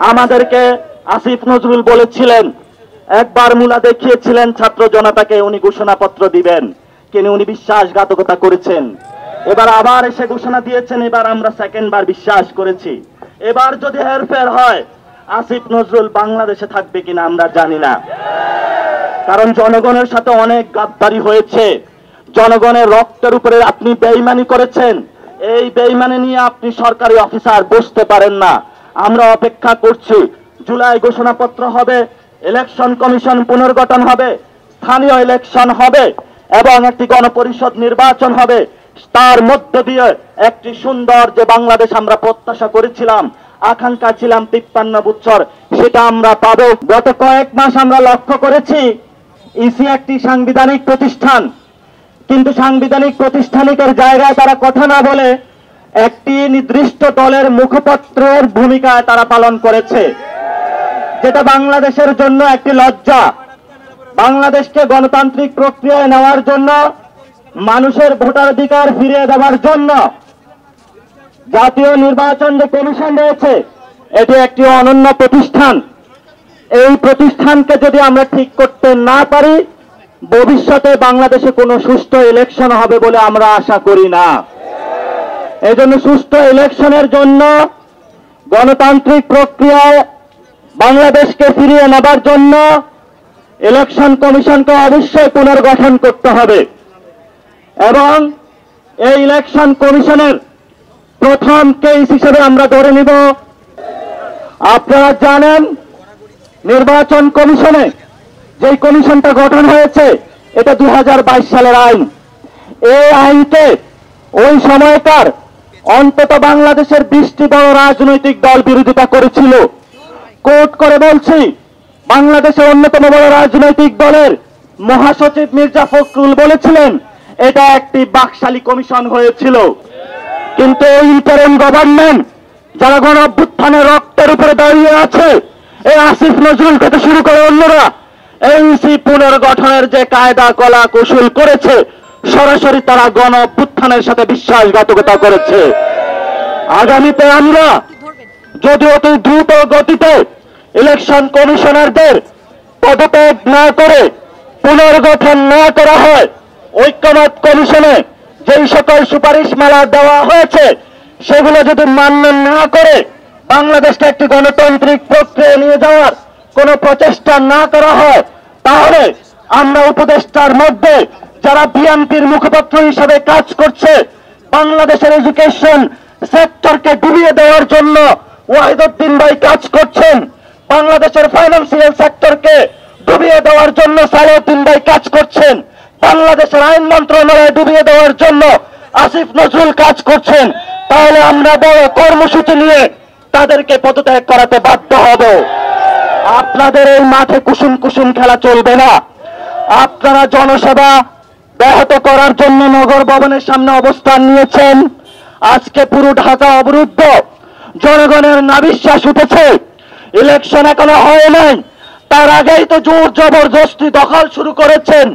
আমাদেরকে আসিফ নজরুল বলেছিলেন, একবার মুলা দেখিয়েছিলেন ছাত্র জনতাকে উনি ঘোষণাপত্র দিবেন, কিন্তু উনি বিশ্বাসঘাতকতা করেছেন। এবার আবার এসে ঘোষণা দিয়েছেন, এবার আমরা সেকেন্ড বার বিশ্বাস করেছি। এবার যদি হেরফের হয়, আসিফ নজরুল বাংলাদেশে থাকবে কিনা আমরা জানি না। কারণ জনগণের সাথে অনেক গাদ্দারি হয়েছে, জনগণের রক্তের উপরে আপনি বেঈমানি করেছেন। এই বেঈমানি নিয়ে আপনি সরকারি অফিসার বসতে পারেন না। আমরা অপেক্ষা করছি, জুলাই ঘোষণাপত্র হবে, ইলেকশন কমিশন পুনর্গঠন হবে, স্থানীয় ইলেকশন হবে এবং একটি গণপরিষদ নির্বাচন হবে। তার মধ্য দিয়ে একটি সুন্দর যে বাংলাদেশ আমরা প্রত্যাশা করেছিলাম, আকাঙ্ক্ষা ছিলাম 53 বছর, সেটা আমরা পাবো। গত কয়েক মাস আমরা লক্ষ্য করেছি ইসি একটি সাংবিধানিক প্রতিষ্ঠান, কিন্তু সাংবিধানিক প্রতিষ্ঠানিকের জায়গায় তারা কথা না বলে একটি নির্দিষ্ট দলের মুখপাত্রের ভূমিকা তারা পালন করেছে, যেটা বাংলাদেশের জন্য একটি লজ্জা। বাংলাদেশকে গণতান্ত্রিক প্রক্রিয়ায় নেওয়ার জন্য, মানুষের ভোটাধিকার ফিরিয়ে দেওয়ার জন্য জাতীয় নির্বাচন যে কমিশন রয়েছে, এটি একটি অনন্য প্রতিষ্ঠান। এই প্রতিষ্ঠানকে যদি আমরা ঠিক করতে না পারি, ভবিষ্যতে বাংলাদেশে কোনো সুষ্ঠু ইলেকশন হবে বলে আমরা আশা করি না। এই জন্য সুষ্ঠু ইলেকশনের জন্য, গণতান্ত্রিক প্রক্রিয়ায় বাংলাদেশকে ফিরিয়ে নেবার জন্য ইলেকশন কমিশনকে অবশ্যই পুনর্গঠন করতে হবে। এবং এই ইলেকশন কমিশনের প্রথম কেস হিসেবে আমরা ধরে নিব, আপনারা জানেন নির্বাচন কমিশনে যে কমিশনটা গঠন হয়েছে, এটা 2022 সালের আইন। এই আইনকে ওই সময়কার অন্তত বাংলাদেশের 20টি বড় রাজনৈতিক দল বিরোধিতা করেছিল। কোর্ট করে বলছি, বাংলাদেশের অন্যতম বড় রাজনৈতিক দলের মহাসচিব মির্জা ফখরুল বলেছিলেন এটা একটি বাকশালী কমিশন হয়েছিল। কিন্তু এই ইন্টারিম গভর্নমেন্ট যারা গণ অভ্যুত্থানের রক্তের উপরে দাঁড়িয়ে আছে, এই আসিফ নজরুল থেকে শুরু করে অন্যরা এই ইসি পুনর্গঠনের যে কায়দা কলা কৌশল করেছে, সরাসরি তারা গণ অভ্যুত্থানের সাথে বিশ্বাসঘাতকতা করেছে। আগামীতে আমরা যদি অতি দ্রুত গতিতে ইলেকশন কমিশনারদের পদত্যাগ না করে পুনর্গঠন না করা হয়, ঐক্যমত কমিশনে যেই সকল সুপারিশমালা দেওয়া হয়েছে সেগুলো যদি মান্য না করে বাংলাদেশকে একটি গণতান্ত্রিক প্রক্রিয়া নিয়ে যাওয়ার কোন প্রচেষ্টা না করা হয়, তাহলে আমরা উপদেষ্টার মধ্যে যারা বিএনপির মুখপাত্র হিসেবে কাজ করছে, বাংলাদেশের এডুকেশন সেক্টরকে ডুবিয়ে দেওয়ার জন্য ওয়াহিদুদ্দিন ভাই কাজ করছেন, বাংলাদেশের ফাইন্যান্সিয়াল সেক্টরকে ডুবিয়ে দেওয়ার জন্য সালাউদ্দিন ভাই কাজ করছেন, বাংলাদেশের আইন মন্ত্রণালয় ডুবিয়ে দেওয়ার জন্য আসিফ নজরুল কাজ করছেন, তাহলে আমরা বড় কর্মসূচি নিয়ে তাদেরকে পদত্যাগ করাতে বাধ্য হব। আপনাদের এই মাঠে কুসুম কুসুম খেলা চলবে না। আপনারা জনসেবা ব্যাহত করার জন্য নগর ভবনের সামনে অবস্থান নিয়েছেন। আজকে পুরো ঢাকা অবরুদ্ধ, জনগণের নাবিশ্বাস উঠেছে। ইলেকশন এখনো হয় নাই, তার আগেই তো জোর জবরদস্তি দখল শুরু করেছেন।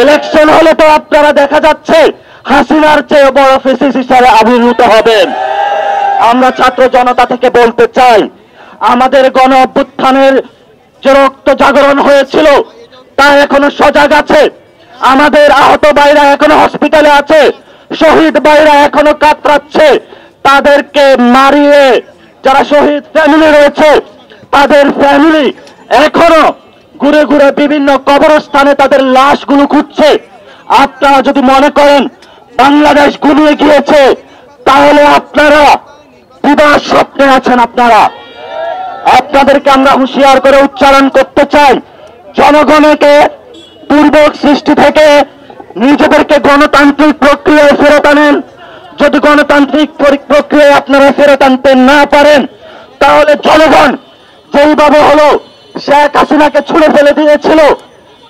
ইলেকশন হলে তো আপনারা দেখা যাচ্ছে হাসিনার চেয়ে বড় ফেসিস হিসাবে আবির্ভূত হবেন। আমরা ছাত্র জনতা থেকে বলতে চাই, আমাদের গণ অভ্যুত্থানের যে রক্ত জাগরণ হয়েছিল তা এখনো সজাগ আছে। আমাদের আহত ভাইরা এখনো হসপিটালে আছে, শহীদ ভাইরা এখনো কাতরাচ্ছে। তাদেরকে মারিয়ে যারা শহীদ ফ্যামিলি রয়েছে, তাদের ফ্যামিলি এখনো ঘুরে ঘুরে বিভিন্ন কবরস্থানে তাদের লাশগুলো খুঁজছে। আপনারা যদি মনে করেন বাংলাদেশ ঘুমিয়ে গিয়েছে, তাহলে আপনারা বিবাহ স্বপ্নে আছেন। আপনাদেরকে আমরা হুঁশিয়ার করে উচ্চারণ করতে চাই, জনগণকে দুর্ভোগ সৃষ্টি থেকে নিজেদেরকে গণতান্ত্রিক প্রক্রিয়ায় ফেরত আনেন। যদি গণতান্ত্রিক প্রক্রিয়ায় আপনারা ফেরত আনতে না পারেন, তাহলে জনগণ যেইভাবে হলো শেখ হাসিনাকে ছুঁড়ে ফেলে দিয়েছিল,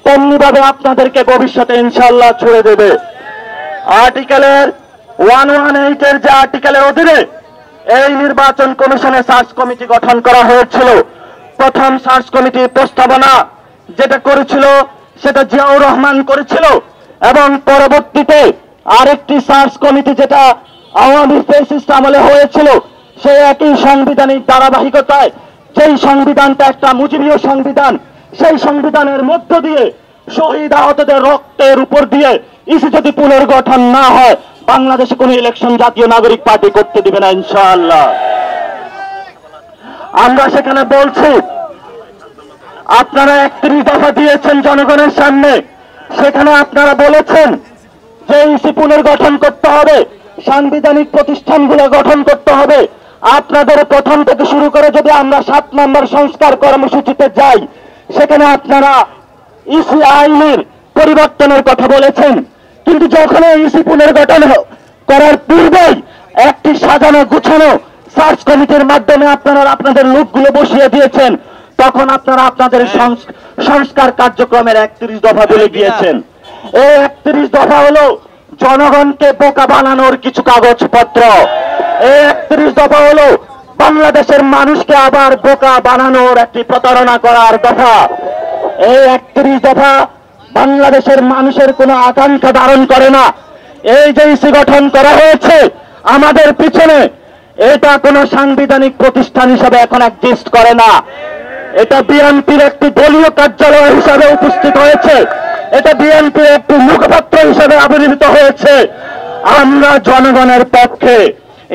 তেমনি ভাবে আপনাদেরকে ভবিষ্যতে ইনশাআল্লাহ ছুঁড়ে দেবে। আর্টিকেলের 118 এর যে আর্টিকেলের অধীনে এই নির্বাচন কমিশনে সার্চ কমিটি গঠন করা হয়েছিল। প্রথম সার্চ কমিটির প্রস্তাবনা যেটা করেছিল সেটা জিয়াউর রহমান করেছিল, এবং পরবর্তীতে আরেকটি সার্চ কমিটি যেটা আওয়ামী ফ্যাসিস্ট আমলে হয়েছিল, সেই একই সাংবিধানিক ধারাবাহিকতায় সেই সংবিধানটা একটা মুজিবীয় সংবিধান, সেই সংবিধানের মধ্য দিয়ে শহীদ আহতদের রক্তের উপর দিয়ে ইসি যদি পুনর্গঠন না হয়, বাংলাদেশে কোনো ইলেকশন জাতীয় নাগরিক পার্টি করতে দিবে না ইনশাআল্লাহ। আমরা সেখানে বলছি, আপনারা 31 দফা দিয়েছেন জনগণের সামনে, সেখানে আপনারা বলেছেন যে ইসি পুনর্গঠন করতে হবে, সাংবিধানিক প্রতিষ্ঠানগুলো গঠন করতে হবে। আপনাদের প্রথম থেকে শুরু করে যদি আমরা 7 নম্বর সংস্কার কর্মসূচিতে যাই, সেখানে আপনারা ইসি আইনের পরিবর্তনের কথা বলেছেন, কিন্তু যখন ইসি পুনর্গঠন করার পূর্বেই একটি সাজানো গুছানো সার্চ কমিটির মাধ্যমে আপনারা আপনাদের লোকগুলো বসিয়ে দিয়েছেন, তখন আপনারা আপনাদের সংস্কার কার্যক্রমের 31 দফা বলে গিয়েছেন। এই 31 দফা হলো জনগণকে বোকা বানানোর কিছু কাগজপত্র। এই 31 দফা হলো বাংলাদেশের মানুষকে আবার বোকা বানানোর একটি প্রতারণা করার দফা। এই 31 দফা বাংলাদেশের মানুষের কোনো আকাঙ্ক্ষা ধারণ করে না। এই যে ইসি গঠন করা হয়েছে আমাদের পিছনে, এটা কোনো সাংবিধানিক প্রতিষ্ঠান হিসাবে এখন এক্সিস্ট করে না। এটা বিএনপির একটি দলীয় কার্যালয় হিসাবে উপস্থিত হয়েছে, এটা বিএনপির একটি মুখপাত্র হিসাবে আবির্ভূত হয়েছে। আমরা জনগণের পক্ষে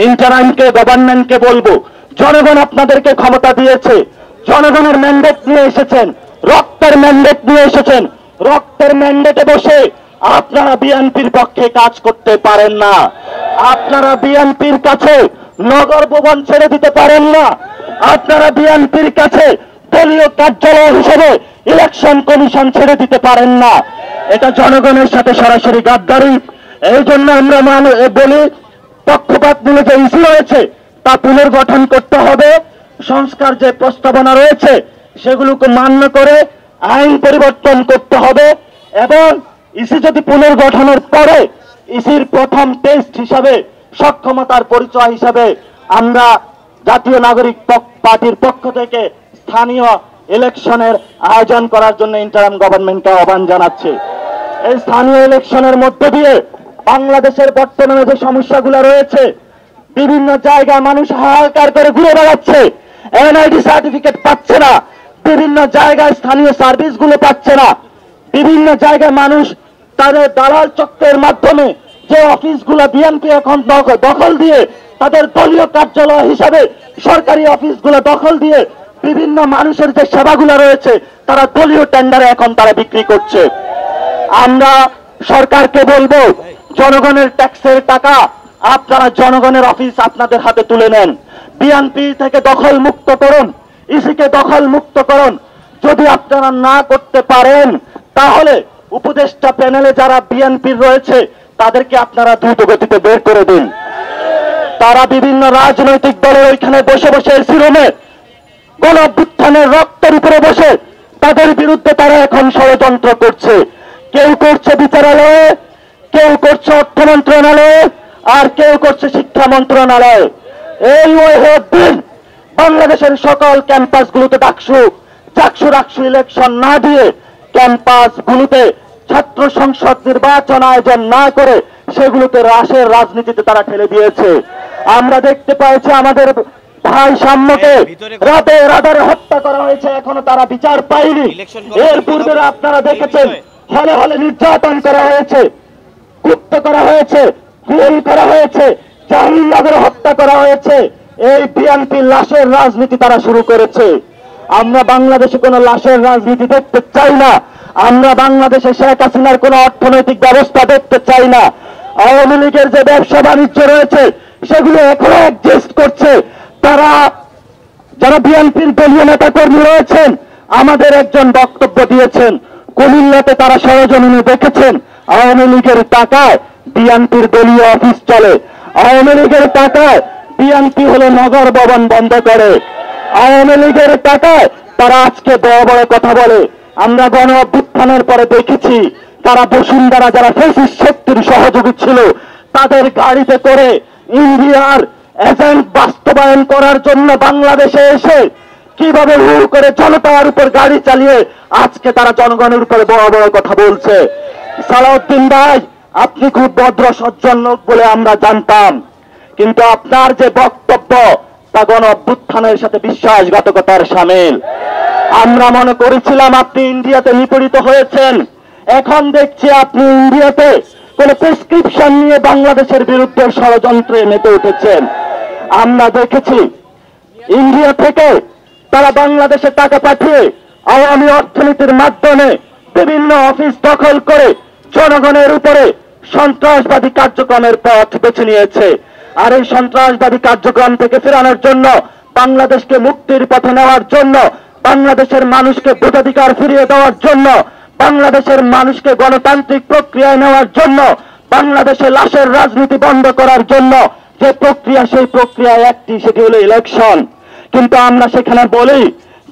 ইন্টারিমকে গভর্নমেন্টকে বলবো, জনগণ আপনাদেরকে ক্ষমতা দিয়েছে, জনগণের ম্যান্ডেট নিয়ে এসেছেন, রক্তের ম্যান্ডেট নিয়ে এসেছেন। রক্তের ম্যান্ডেটে বসে আপনারা বিএনপির পক্ষে কাজ করতে পারেন না। আপনারা বিএনপির কাছে নগর ভবন ছেড়ে দিতে পারেন না। আপনারা বিএনপির কাছে দলীয় কার্যালয় হিসেবে ইলেকশন কমিশন ছেড়ে দিতে পারেন না। এটা জনগণের সাথে সরাসরি গাদ্দারি। এই জন্য আমরা বলি, পক্ষপাতমূলক যে ইস্যু রয়েছে তা পুনর্গঠন করতে হবে। সংস্কার যে প্রস্তাবনা রয়েছে সেগুলোকে মান্য করে আইন পরিবর্তন করতে হবে, এবং ইসি যদি পুনর্গঠনের পরে ইসির প্রথম টেস্ট হিসাবে, সক্ষমতার পরিচয় হিসাবে আমরা জাতীয় নাগরিক পার্টির পক্ষ থেকে স্থানীয় ইলেকশনের আয়োজন করার জন্য ইন্টারিম গভর্নমেন্টকে আহ্বান জানাচ্ছি। এই স্থানীয় ইলেকশনের মধ্য দিয়ে বাংলাদেশের বর্তমানে যে সমস্যাগুলো রয়েছে, বিভিন্ন জায়গায় মানুষ হাহাকার করে ঘুরে বেড়াচ্ছে, এনআইডি সার্টিফিকেট পাচ্ছে না, বিভিন্ন জায়গায় স্থানীয় সার্ভিসগুলো পাচ্ছে না, বিভিন্ন জায়গায় মানুষ তাদের দালাল চক্রের মাধ্যমে যে অফিসগুলো বিএনপি এখন দখল দিয়ে, তাদের দলীয় কার্যালয় হিসাবে সরকারি অফিসগুলো দখল দিয়ে বিভিন্ন মানুষের যে সেবাগুলো রয়েছে তারা দলীয় টেন্ডারে এখন তারা বিক্রি করছে। আমরা সরকারকে বলবো, জনগণের ট্যাক্সের টাকা আপনারা জনগণের অফিস আপনাদের হাতে তুলে নেন, বিএনপি থেকে দখল মুক্ত করুন, ইসিকে দখল মুক্ত করুন। যদি আপনারা না করতে পারেন তাহলে উপদেষ্টা প্যানেলে যারা বিএনপির রয়েছে তাদেরকে আপনারা দ্রুত গতিতে বের করে দিন। তারা বিভিন্ন রাজনৈতিক দলের ওইখানে বসে বসে এসি রুমে গণঅভ্যুত্থানের রক্তের উপরে বসে তাদের বিরুদ্ধে তারা এখন ষড়যন্ত্র করছে। কেউ করছে বিচারালয়ে, কেউ করছে অর্থ মন্ত্রণালয়ে, আর কেউ করছে শিক্ষা মন্ত্রণালয়ে। এই দিন বাংলাদেশের সকল ক্যাম্পাসগুলোতে ডাকসু ইলেকশন না দিয়ে ক্যাম্পাসগুলোতে ছাত্র সংসদ নির্বাচন আয়োজন না করে সেগুলোতে রাশের রাজনীতিতে তারা ঠেলে দিয়েছে। আমরা দেখতে পাইছি আমাদের ভাই সাম্যকে রাতে রাদারে হত্যা করা হয়েছে, এখনো তারা বিচার পায়নি। এর পূর্বে আপনারা দেখেছেন হলে হলে নির্যাতন করা হয়েছে, গুপ্ত করা হয়েছে, খুন করা হয়েছে, জাহাঙ্গীরনগরে হত্যা করা হয়েছে। এই বিএনপি লাশের রাজনীতি তারা শুরু করেছে। আমরা বাংলাদেশে কোনো লাশের রাজনীতি দেখতে চাই না। আমরা বাংলাদেশে শেখ হাসিনার কোন অর্থনৈতিক ব্যবস্থা দেখতে চাই না। আওয়ামী লীগের যে ব্যবসা বাণিজ্য রয়েছে সেগুলো এখনো এক্সিস্ট করছে। যারা বিএনপির দলীয় নেতা কর্মী রয়েছেন আমাদের একজন বক্তব্য দিয়েছেন, কুমিল্লাতে তারা সরেজমিনে দেখেছেন আওয়ামী লীগের টাকায় বিএনপির দলীয় অফিস চলে, আওয়ামী লীগের টাকায় বিএনপি হলো নগর ভবন বন্ধ করে, আওয়ামী লীগের টাকায় তারা আজকে বড় বড় কথা বলে। আমরা গণ অভ্যুত্থানের পরে দেখেছি তারা বসুন্ধরা যারা ফ্যাসিস্ট শক্তির সহযোগী ছিল তাদের গাড়িতে করে ইন্ডিয়ার এজেন্ট বাস্তবায়ন করার জন্য বাংলাদেশে এসে কিভাবে হু করে জনতার উপর গাড়ি চালিয়ে আজকে তারা জনগণের উপরে বড় বড় কথা বলছে। সালাউদ্দিন ভাই, আপনি খুব ভদ্র সজ্জন লোক বলে আমরা জানতাম, কিন্তু আপনার যে বক্তব্য তা গণ অভ্যুত্থানের সাথে বিশ্বাসঘাতকতার সামিল। আমরা মনে করেছিলাম আপনি ইন্ডিয়াতে নিপীড়িত হয়েছেন, এখন দেখছি আপনি ইন্ডিয়াতে কোন প্রেসক্রিপশন নিয়ে বাংলাদেশের বিরুদ্ধে ষড়যন্ত্রে মেতে উঠেছেন। আমরা দেখেছি ইন্ডিয়া থেকে তারা বাংলাদেশে টাকা পাঠিয়ে আওয়ামী অর্থনীতির মাধ্যমে বিভিন্ন অফিস দখল করে জনগণের উপরে সন্ত্রাসবাদী কার্যক্রমের পথ বেছে নিয়েছে। আর এই সন্ত্রাসবাদী কার্যক্রম থেকে ফেরানোর জন্য, বাংলাদেশকে মুক্তির পথে নেওয়ার জন্য, বাংলাদেশের মানুষকে ভোটাধিকার ফিরিয়ে দেওয়ার জন্য, বাংলাদেশের মানুষকে গণতান্ত্রিক প্রক্রিয়ায় নেওয়ার জন্য, বাংলাদেশে লাশের রাজনীতি বন্ধ করার জন্য যে প্রক্রিয়া, সেই প্রক্রিয়ায় একটি, সেটি হলো ইলেকশন। কিন্তু আমরা সেখানে বলি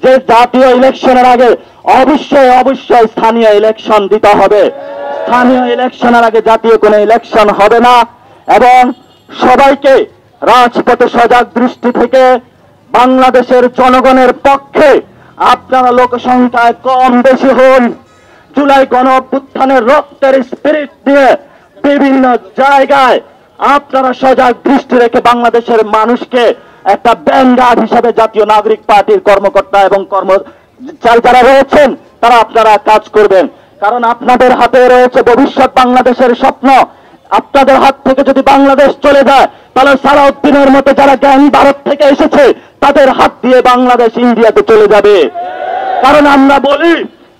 যে জাতীয় ইলেকশনের আগে অবশ্যই স্থানীয় ইলেকশন দিতে হবে। স্থানীয় ইলেকশনের আগে জাতীয় কোনো ইলেকশন হবে না। এবং সবাইকে রাজপথে সজাগ দৃষ্টি থেকে বাংলাদেশের জনগণের পক্ষে, আপনারা লোক সংখ্যায় কম বেশি হন, জুলাই গণ অভ্যুত্থানের রক্তের স্পিরিট দিয়ে বিভিন্ন জায়গায় আপনারা সজাগ দৃষ্টি রেখে বাংলাদেশের মানুষকে একটা ব্যাঙ্গার হিসাবে জাতীয় নাগরিক পার্টির কর্মকর্তা এবং যারা রয়েছেন তারা আপনারা কাজ করবেন। কারণ আপনাদের হাতে রয়েছে ভবিষ্যৎ বাংলাদেশের স্বপ্ন। আপনাদের হাত থেকে যদি বাংলাদেশ চলে যায়, তাহলে সালাউদ্দিনের মতো যারা জ্ঞান ভারত থেকে এসেছে তাদের হাত দিয়ে বাংলাদেশ ইন্ডিয়াতে চলে যাবে। কারণ আমরা বলি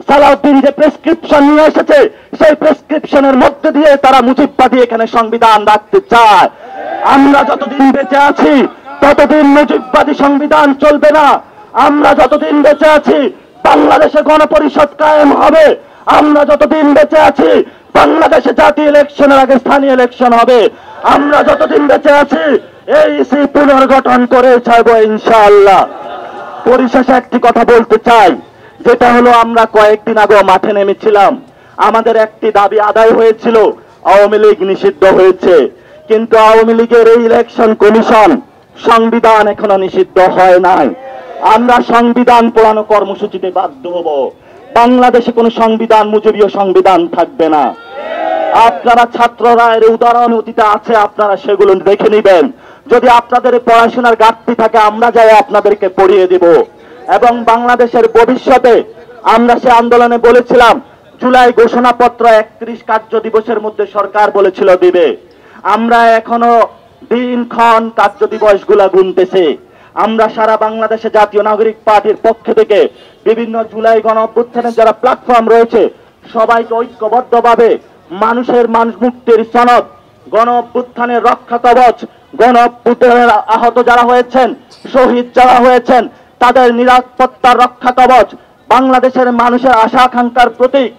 সালাউদ্দিন যে প্রেসক্রিপশন নিয়ে এসেছে, সেই প্রেসক্রিপশনের মধ্যে দিয়ে তারা মুজিববাদী এখানে সংবিধান রাখতে চায়। আমরা যতদিন বেঁচে আছি ততদিন মুজিববাদী সংবিধান চলবে না। আমরা যতদিন বেঁচে আছি বাংলাদেশে গণপরিষদ কায়েম হবে। আমরা যতদিন বেঁচে আছি বাংলাদেশে জাতীয় ইলেকশনের আগে স্থানীয় ইলেকশন হবে। আমরা যতদিন বেঁচে আছি এইসি পুনর্গঠন করে ছাড়বো ইনশাআল্লাহ। পরিশেষে একটি কথা বলতে চাই, যেটা হলো আমরা কয়েকদিন আগে মাঠে নেমেছিলাম, আমাদের একটি দাবি আদায় হয়েছিল, আওয়ামী লীগ নিষিদ্ধ হয়েছে। কিন্তু আওয়ামী লীগের এই ইলেকশন কমিশন, সংবিধান এখনো নিষিদ্ধ হয় নাই। আমরা সংবিধান পোড়ানো কর্মসূচিতে বাধ্য হব। বাংলাদেশে কোনো সংবিধান, মুজিবীয় সংবিধান থাকবে না। আপনারা ছাত্ররা এর উদাহরণ অতীতে আছে, আপনারা সেগুলো দেখে নেবেন। যদি আপনাদের পড়াশোনার ঘাটতি থাকে, আমরা যাই আপনাদেরকে পড়িয়ে দিব। এবং বাংলাদেশের ভবিষ্যতে আমরা সে আন্দোলনে বলেছিলাম, জুলাই ঘোষণাপত্র 31 কার্য দিবসের মধ্যে সরকার বলেছিল দিবে। আমরা এখনো দিনক্ষণ কার্য দিবসগুলা গুনতেছি। আমরা সারা বাংলাদেশে জাতীয় নাগরিক পার্টির পক্ষ থেকে বিভিন্ন জুলাই গণ অভ্যুত্থানের যারা প্ল্যাটফর্ম রয়েছে, সবাইকে ঐক্যবদ্ধভাবে মানুষের মুক্তির সনদ, গণ অভ্যুত্থানের রক্ষা কবচ, গণ অভ্যুত্থানের আহত যারা হয়েছেন, শহীদ যারা হয়েছেন, তাদের নিরাপত্তার রক্ষা কবচ, বাংলাদেশের মানুষের আশা আকাঙ্ক্ষার প্রতীক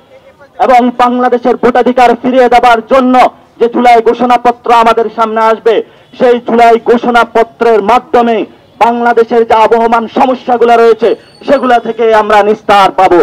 এবং বাংলাদেশের ভোটাধিকার ফিরিয়ে দেওয়ার জন্য যে জুলাই ঘোষণাপত্র আমাদের সামনে আসবে, সেই জুলাই ঘোষণাপত্রের মাধ্যমে বাংলাদেশের যে আবহমান সমস্যাগুলো রয়েছে সেগুলা থেকে আমরা নিস্তার পাবো।